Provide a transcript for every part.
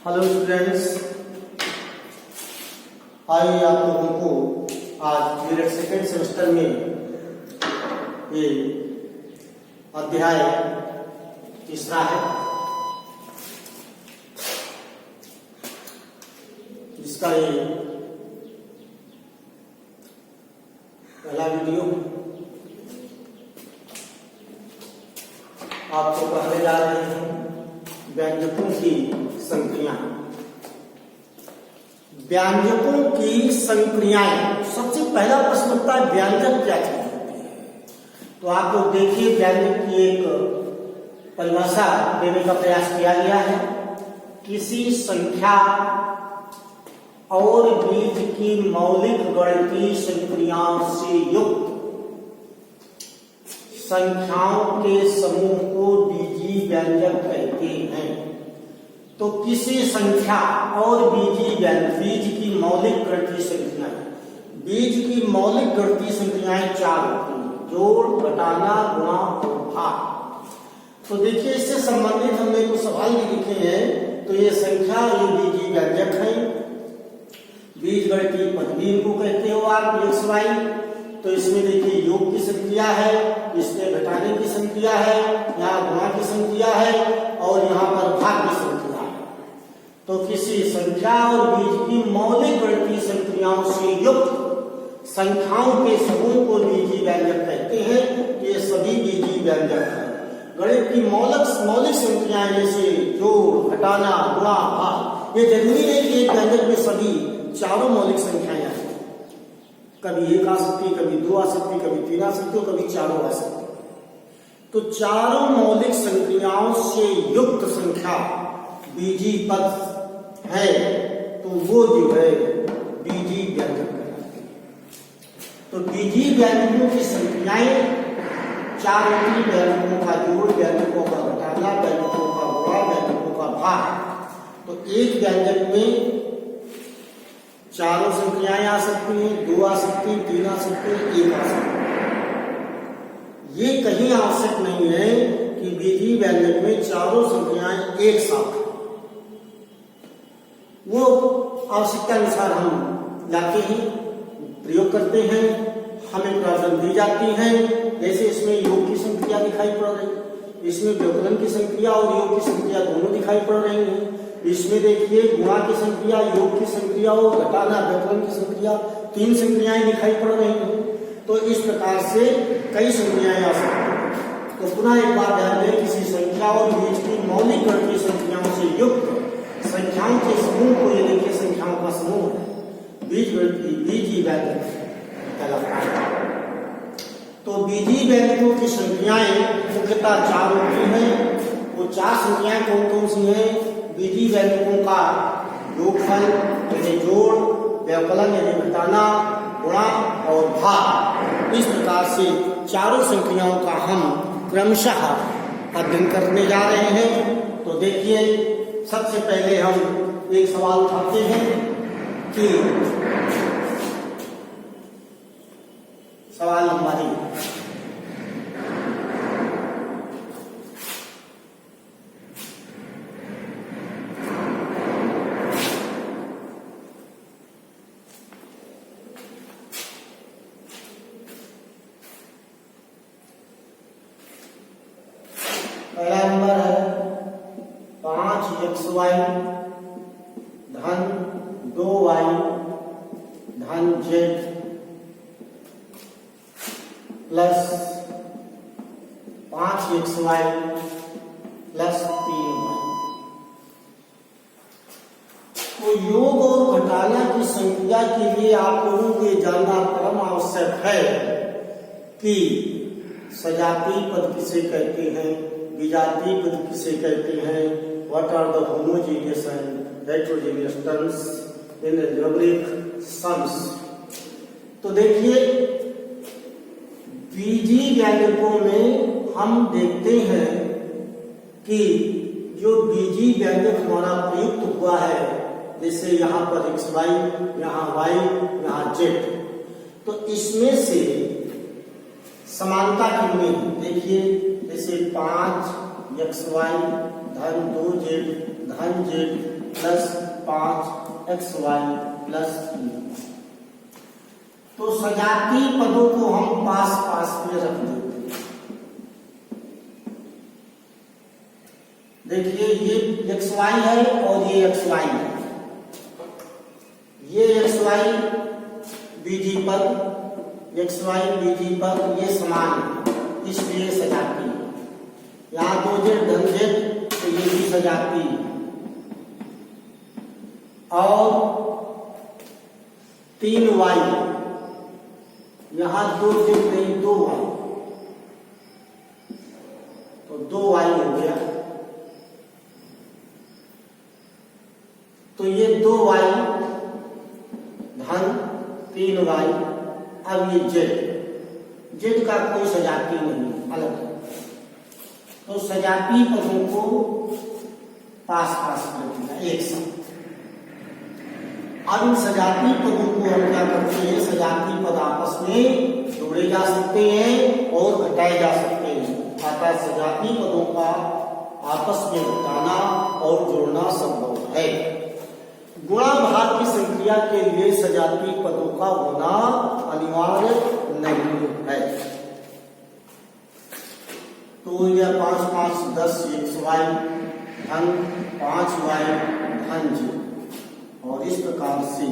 Hello students, आइए आप लोगों को आज मेरे सेकेंड सेमेस्टर में ये अध्याय तीसरा है, जिसका ये पहला वीडियो आपको पढ़ने जा रहे हैं व्यंजकों की संक्रियाएं। व्यंजकों की संक्रियाएं, सबसे पहला प्रश्न उठता है व्यंजक क्या चीज होती है। तो आप लोग देखिए, व्यंजक की एक परिभाषा देने का प्रयास किया गया है। किसी संख्या और बीज की मौलिक गणितीय संक्रियाओं से युक्त संख्याओं के समूह को बीजीय व्यंजक कहते हैं। तो किसी संख्या और बीज की मौलिक गणितीय संख्याएं, बीज की मौलिक गणितीय संख्याएं चार होती हैं: जोड़, घटाना, गुणा और भाग। तो देखिए, इससे संबंधित हमने कुछ सवाल भी लिखे हैं। तो ये संख्या, ये बीजीय व्यंजक है। बीज गणितीय पद भी इनको कहते हो आप, एक्स वाई। तो इसमें देखिए योग की संख्या है, इसमें घटाने की संख्या है, यहाँ गुणा की संख्या है और यहाँ पर भाग की संख्या है। तो किसी संख्या और बीज की मौलिक गणितीय संक्रियाओं से युक्त संख्याओं के समूह को बीजीय व्यंजक कहते हैं। ये सभी बीजीय व्यंजक हैं। गणित की मौलिक संख्याएं जैसे जोड़, घटाना, गुणा, भाग, ये जरूरी नहीं कि एक व्यंजक में सभी चारों मौलिक संख्याएं आए। कभी एक आ सकती, कभी दो आ सकती, कभी तीन आ सकती और कभी चारों आ सकती। तो चारों मौलिक संक्रियाओं से युक्त संख्या बीजीय पद है, तो वो जो है बीजीय व्यंजक कहलाती है। तो बीजीय व्यंजकों की संख्याएं चार होती: व्यंजकों का जोड़, व्यंजकों का घटाना, व्यंजकों का गुणा, व्यंजकों का भाग। तो एक व्यंजक में चारों संख्याएं आ सकती हैं, दो आ सकती हैं, तीन आ सकती हैं, एक आ सकती है। ये कहीं आवश्यक नहीं है कि बीजीय व्यंजक में चारों संख्याएं एक साथ, वो आवश्यकता अनुसार हम लाते हैं, प्रयोग करते हैं, हमें प्रॉब्लम दी जाती है। जैसे इसमें योग की संख्या दिखाई पड़ रही है, इसमें व्यवकलन की संख्या और योग की संख्या दोनों दिखाई पड़ रही है। इसमें देखिए गुणा की संख्या, योग की संख्या और घटाना, व्यवकलन की संख्या, तीन संख्याएं दिखाई पड़ रही हैं। तो इस प्रकार से कई संख्याएं आ सकती हैं। तो पुनः एक बात ध्यान दें, किसी संख्या और बीज की मौलिक गणितीय संख्याओं से युक्त संख्याओं के समूह को, ये देखिए संख्याओं का समूह है, बीजीय व्यंजक कहलाता है। तो बीजीय व्यंजकों की संख्याएं मुख्यतः चार होती हैं। वो चार संख्याएं कौन कौन सी हैं? बीजीय व्यंजकों का योगफल यानी जोड़, व्यवकलन यानी घटाना, गुणा और भाग। इस प्रकार से चारों संख्याओं का हम क्रमशः अध्ययन करने जा रहे हैं। तो देखिए, सबसे पहले हम एक सवाल उठाते हैं कि सवाल नंबर 1, पहला नंबर है 5xy धन 2y धन z plus 5xy plus 3y। तो योग और घटाना की संख्या के लिए आप लोगों को ये जानना परम आवश्यक है कि सजातीय पद किसे कहते हैं, विजातीय पद किसे कहते हैं, what are the homogeneous and heterogeneous terms in algebraic sums. तो देखिए, बीजीय व्यंजकों में हम देखते हैं कि जो बीजीय व्यंजक हमारा प्रयुक्त हुआ है, जैसे यहाँ पर एक्स वाई, यहाँ वाई, यहाँ जेड, तो इसमें से समानता कितनी है? देखिए, जैसे 5 XY धन 2Z धन Z प्लस 5xy प्लस 3। तो सजातीय पदों को हम पास पास में रख देते हैं। देखिए ये xy है और ये xy है, ये xy बीजी पद, xy बीजी पद ये समान है, इसलिए सजाती है। यहाँ 2z धन z तो ये भी सजाती है, और 3y यहाँ 2z नहीं 2y, तो 2y हो गया। तो ये 2y धन 3y, अब ये z का कोई सजाती नहीं, अलग है। तो सजातीय पदों को पास पास कर दिया एक साथ। अब इन सजातीय पदों को हम क्या करते हैं, सजातीय पद आपस में जोड़े जा सकते हैं और घटाए जा सकते हैं। अतः सजातीय पदों का आपस में घटाना और जोड़ना संभव है। गुणा भाग की संक्रिया के लिए सजातीय पदों का होना अनिवार्य नहीं है। तो यह 5 5 10 xy धन 5y धन z, और इस प्रकार से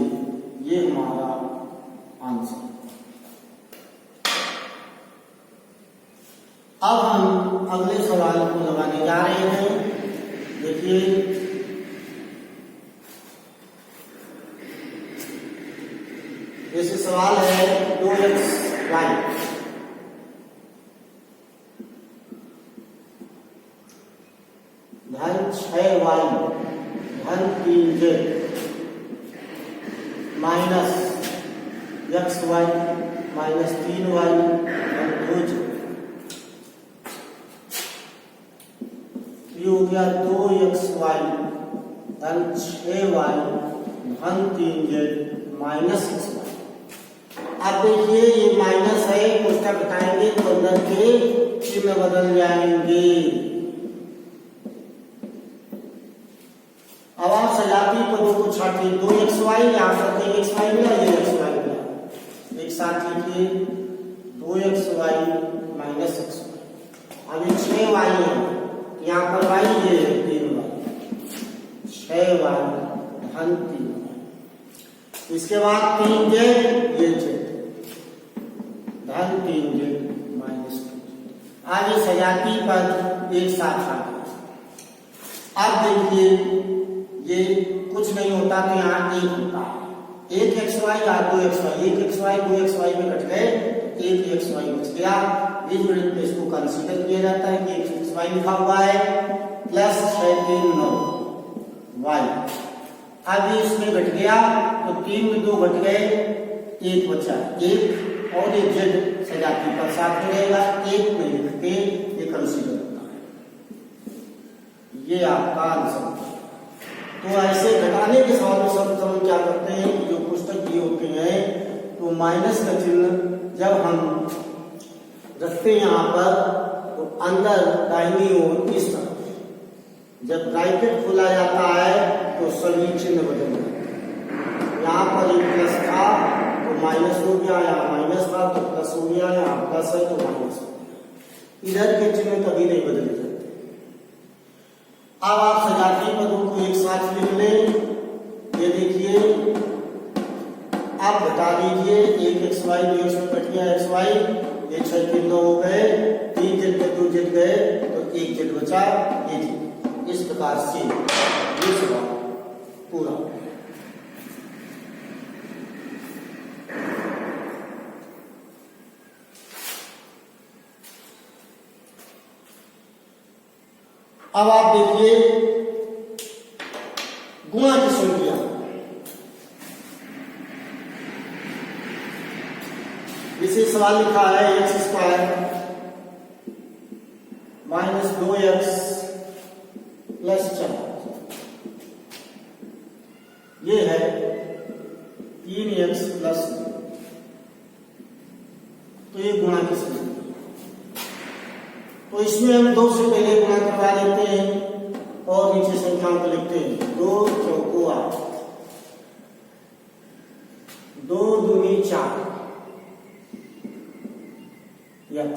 ये हमारा आंसर। अब हम अगले सवाल को लगाने जा रहे हैं। देखिए जैसे सवाल है 2xy धन 6y धन 3z minus xy minus 3y धन 2z, ये हो गया 2xy धन 6y धन 3z माइनस xy। अब देखिए ये माइनस है, कोष्ठक घटाएंगे तो अंदर के चिन्ह बदल जाएंगे। अब आप सजातीय पदों को छाटिए, 2xy यहाँ पर xy मिला, ये xy मिला, एक साथ लिखिए 2xy माइनस xy। अब ये 6y है, यहाँ पर y ये है 3y, 6y धन 3y। इसके बाद 3z ये z धन 3z माइनस 2z। आगे सजातीय पद एक साथ आ गए। अब देखिए ये कुछ नहीं होता तो यहाँ एक होता है, एक xy या 2xy, एक xy 2xy में घट गए, एक xy बच गया। इस यूनिट में इसको कंसीडर किया जाता है कि एक xy लिखा हुआ है प्लस 6 3 9 y। अब ये इसमें घट गया तो 3 में 2 घट गए, एक बचा, एक और ये z सजातीय पद साथ में रहेगा, एक में लिखते ये कंसीडर होता है। ये आपका आंसर। तो ऐसे घटाने के सवाल में सब हम क्या करते हैं कि जो पुस्तक दिए होते हैं तो माइनस का चिन्ह जब हम रखते हैं यहाँ पर तो अंदर दाहिनी ओर इस तरफ, जब ब्रैकेट खोला जाता है तो सभी चिन्ह बदल जाते हैं। यहाँ पर एक प्लस था तो माइनस हो गया, यहाँ माइनस था तो प्लस हो गया, यहाँ प्लस है तो माइनस हो गया। इधर के चिन्ह कभी नहीं बदल जाते। अब आप सजातीय पदों को एक साथ लिख लें। ये देखिए आप घटा दीजिए, एक xy 2x में कट गया xy, ये 6 3 9 हो गए, 3z में 2z गए तो 1z बचा, ये z। इस प्रकार से ये सवाल पूरा। अब आप देखिए गुणा की संख्या, इसे सवाल लिखा है x² माइनस 2x प्लस 4, ये है 3x प्लस 2। तो ये गुणा की संख्या, तो इसमें हम 2 से पहले गुणा करवा देते हैं और नीचे संख्याओं को लिखते हैं 2 4 2 दूनी 4 x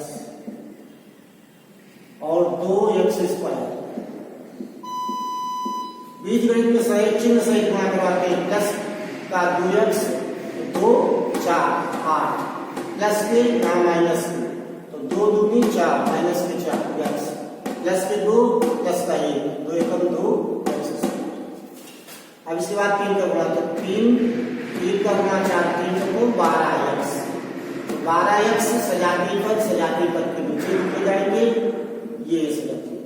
और 2x²। बीजगणित में सही चिन्ह सहित गुणा करवाते हैं। प्लस का 2x 2 4 8 प्लस के यहाँ माइनस के, तो 2 दूनी 4 माइनस के 4 x प्लस के 2 प्लस का 1 2 एकम 2 x। अब इसके बाद 3 का गुणा, तो 3 का गुणा 4 3 को 12x। 12x सजातीय पद के नीचे लिखे जाएंगे, ये सजातीय।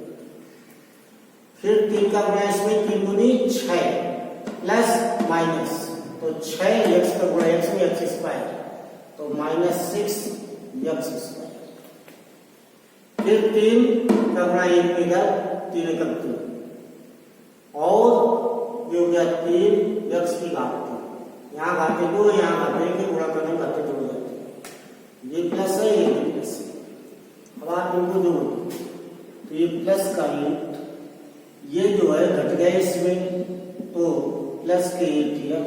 फिर 3 का गुणा इसमें 3 दूनी 6 प्लस माइनस, तो 6x का गुणा x में x², तो -6x²। फिर 3 का गुणा 1 में इधर 3 एकम 3 और ये हो गया 3x की घात 2। यहाँ घाते 2 यहाँ घाते 1 गुणा करने में घाते जुड़ जाते हैं। ये प्लस है ये प्लस है। अब आप इनको जोड़, तो ये प्लस का रूट ये जो है घट गए इसमें, तो प्लस के 8x,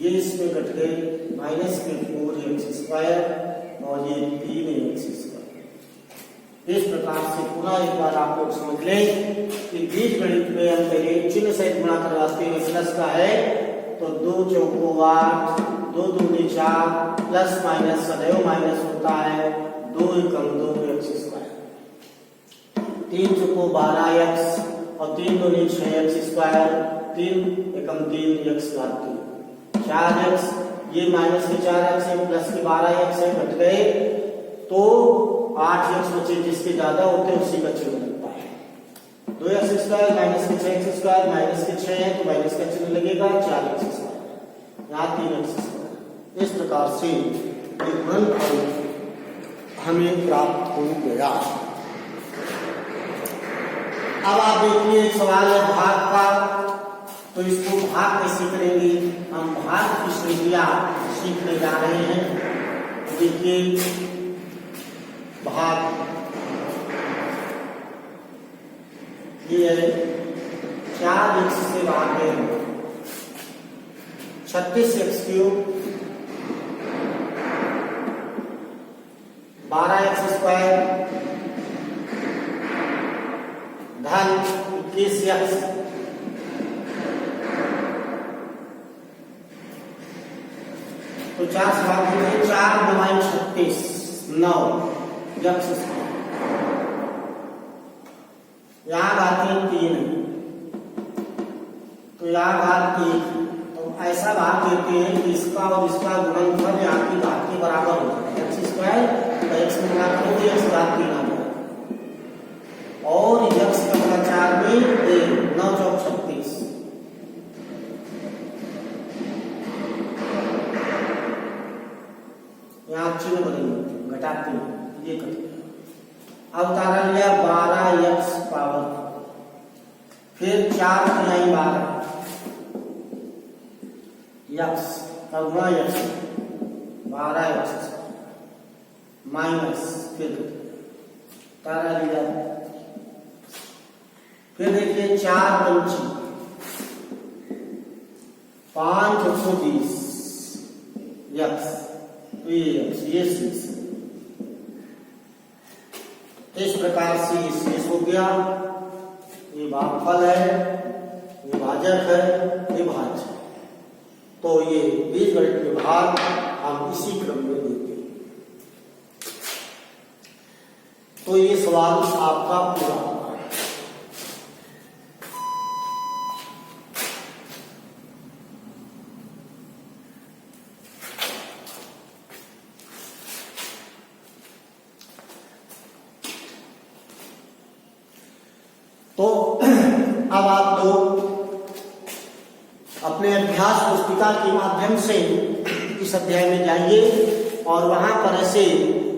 ये इसमें घट गए माइनस के 4x² और ये 3x²। इस प्रकार से पुनः एक बार आप लोग समझ लें कि बीजगणित में हम पहले चिन्ह सहित गुणा करवाते हैं। प्लस का है तो 2 चौको 8 2 दूनी 4 प्लस माइनस सदैव माइनस होता है, 2 एकम 2x²। 3 चौको 12x और 3 दूनी 6x², 3 एकम 3x घात 3। 4x ये माइनस के 4x है प्लस के 12x है, घट गए तो 8x बचे, जिसके ज्यादा होते हैं उसी का चिन्ह लगता है। 2x² माइनस के 6x² माइनस के 6 है तो माइनस का चिन्ह लगेगा, 4x², यहाँ 3x²। इस प्रकार से गुणनफल हमें प्राप्त हो गया। अब आप देखिए एक सवाल है भाग का, तो इसको भाग कैसे करेंगे। हम भाग की श्रृंखला सीखने जा रहे हैं। देखिए भाग ये 4x से भागे 36x³ 12x² धन 21x तो 4 से भाग देंगे, 4 × 36 9 x²। यहाँ घाते 3 तो यहाँ घात 1, तो ऐसा भाग देते हैं कि इसका और इसका गुणनफल यहाँ की घात के बराबर हो जाए। x² तो x में गुणा करोगे x घात 3 आ जाएगा और x का गुणा 4 में 9 × 36। यहाँ चिन्ह बदलेंगे, घटाते हैं, ये कट गया। अब उतारा लिया 12x पावर, फिर 4 × 12 x का गुणा x 12x माइनस, फिर उतारा लिया। फिर देखिए 4 × 5 120 x, तो ये शेष। इस प्रकार से शेष हो गया। ये भागफल है, ये भाजक है, ये भाज्य। तो ये बीजगणित के भाग हम इसी क्रम में देते हैं। तो ये सवाल आपका पूरा हुआ। तो अब आप लोग अपने अभ्यास पुस्तिका के माध्यम से इस अध्याय में जाइए और वहां पर ऐसे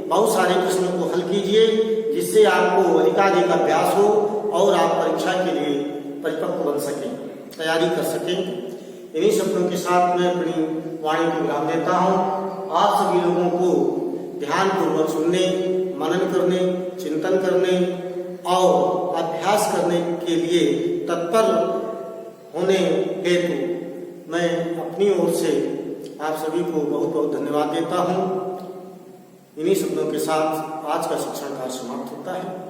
बहुत सारे प्रश्नों को हल कीजिए, जिससे आपको अधिकाधिक अभ्यास हो और आप परीक्षा के लिए परिपक्व बन सकें, तैयारी कर सकें। इन्हीं शब्दों के साथ मैं अपनी वाणी को विराम देता हूँ। आप सभी लोगों को ध्यानपूर्वक सुनने, मनन करने, चिंतन करने और अभ्यास करने के लिए तत्पर होने हेतु मैं अपनी ओर से आप सभी को बहुत बहुत धन्यवाद देता हूँ। इन्हीं शब्दों के साथ आज का शिक्षण कार्य समाप्त होता है।